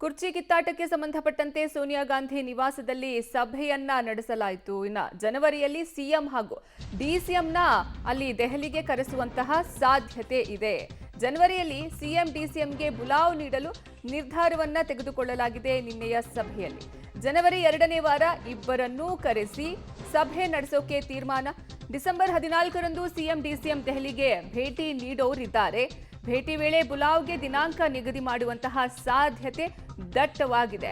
ಕುರ್ಚಿ ಕಿತ್ತಾಟಕ್ಕೆ ಸಂಬಂಧಪಟ್ಟಂತೆ ಸೋನಿಯಾ ಗಾಂಧಿ ನಿವಾಸದಲ್ಲಿ ಸಭೆಯನ್ನ ನಡೆಸಲಾಯಿತು. ಇನ್ನು ಜನವರಿಯಲ್ಲಿ ಸಿಎಂ ಹಾಗೂ ಡಿಸಿಎಂನ ಅಲ್ಲಿ ದೆಹಲಿಗೆ ಕರೆಸುವಂತಹ ಸಾಧ್ಯತೆ ಇದೆ. ಜನವರಿಯಲ್ಲಿ ಸಿಎಂ ಡಿಸಿಎಂಗೆ ಬುಲಾವ್ ನೀಡಲು ನಿರ್ಧಾರವನ್ನ ತೆಗೆದುಕೊಳ್ಳಲಾಗಿದೆ. ನಿನ್ನೆಯ ಸಭೆಯಲ್ಲಿ ಜನವರಿ 2ನೇ ವಾರ ಇಬ್ಬರನ್ನೂ ಕರೆಸಿ ಸಭೆ ನಡೆಸೋಕೆ ತೀರ್ಮಾನ. ಡಿಸೆಂಬರ್ 14ರಂದು ಸಿಎಂ ಡಿಸಿಎಂ ದೆಹಲಿಗೆ ಭೇಟಿ ನೀಡೋರಿದ್ದಾರೆ. ಭೇಟಿ ವೇಳೆ ಬುಲಾವ್ಗೆ ದಿನಾಂಕ ನಿಗದಿ ಮಾಡುವಂತಹ ಸಾಧ್ಯತೆ ದಟ್ಟವಾಗಿದೆ.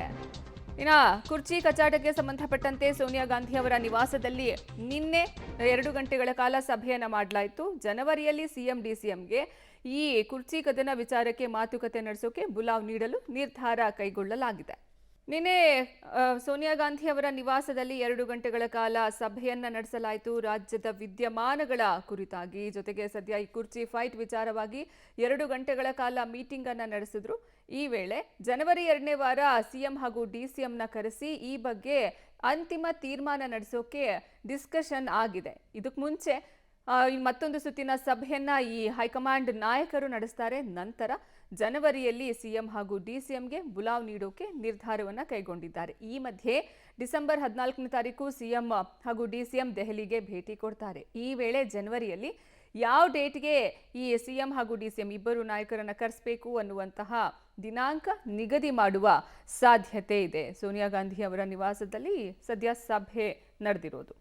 ಇನ್ನು ಕುರ್ಚಿ ಕಚಾಟಕ್ಕೆ ಸಂಬಂಧಪಟ್ಟಂತೆ ಸೋನಿಯಾ ಗಾಂಧಿ ಅವರ ನಿವಾಸದಲ್ಲಿ ನಿನ್ನೆ 2 ಗಂಟೆಗಳ ಕಾಲ ಸಭೆಯನ್ನ ಮಾಡಲಾಯಿತು. ಜನವರಿಯಲ್ಲಿ ಸಿಎಂ ಡಿಸಿಎಂಗೆ ಈ ಕುರ್ಚಿ ಕದನ ವಿಚಾರಕ್ಕೆ ಮಾತುಕತೆ ನಡೆಸೋಕೆ ಬುಲಾವ್ ನೀಡಲು ನಿರ್ಧಾರ ಕೈಗೊಳ್ಳಲಾಗಿದೆ. ನಿನ್ನೆ ಸೋನಿಯಾ ಗಾಂಧಿ ಅವರ ನಿವಾಸದಲ್ಲಿ 2 ಗಂಟೆಗಳ ಕಾಲ ಸಭೆಯನ್ನ ನಡೆಸಲಾಯಿತು. ರಾಜ್ಯದ ವಿದ್ಯಮಾನಗಳ ಕುರಿತಾಗಿ, ಜೊತೆಗೆ ಸದ್ಯ ಈ ಕುರ್ಚಿ ಫೈಟ್ ವಿಚಾರವಾಗಿ 2 ಗಂಟೆಗಳ ಕಾಲ ಮೀಟಿಂಗ್ ಅನ್ನ ನಡೆಸಿದ್ರು. ಈ ವೇಳೆ ಜನವರಿ 2ನೇ ವಾರ ಸಿಎಂ ಹಾಗೂ ಡಿಸಿಎಂನ ಕರೆಸಿ ಈ ಬಗ್ಗೆ ಅಂತಿಮ ತೀರ್ಮಾನ ನಡೆಸೋಕೆ ಡಿಸ್ಕಷನ್ ಆಗಿದೆ. ಇದಕ್ಕೆ ಮುಂಚೆ ಮತ್ತೊಂದು ಸುತ್ತಿನ ಸಭೆಯನ್ನ ಈ ಹೈಕಮಾಂಡ್ ನಾಯಕರು ನಡೆಸ್ತಾರೆ. ನಂತರ ಜನವರಿಯಲ್ಲಿ ಸಿಎಂ ಹಾಗೂ ಡಿಸಿಎಂಗೆ ಬುಲಾವ್ ನೀಡೋಕೆ ನಿರ್ಧಾರವನ್ನ ಕೈಗೊಂಡಿದ್ದಾರೆ. ಈ ಮಧ್ಯೆ ಡಿಸೆಂಬರ್ 14ನೇ ತಾರೀಕು ಸಿಎಂ ಹಾಗೂ ಡಿಸಿಎಂ ದೆಹಲಿಗೆ ಭೇಟಿ ಕೊಡ್ತಾರೆ. ಈ ವೇಳೆ ಜನವರಿಯಲ್ಲಿ ಯಾವ ಡೇಟ್ಗೆ ಈ ಸಿಎಂ ಹಾಗೂ ಡಿಸಿಎಂ ಇಬ್ಬರು ನಾಯಕರನ್ನ ಕರೆಸಬೇಕು ಅನ್ನುವಂತಹ ದಿನಾಂಕ ನಿಗದಿ ಮಾಡುವ ಸಾಧ್ಯತೆ ಇದೆ. ಸೋನಿಯಾ ಗಾಂಧಿ ಅವರ ನಿವಾಸದಲ್ಲಿ ಸದ್ಯ ಸಭೆ ನಡೆದಿರೋದು.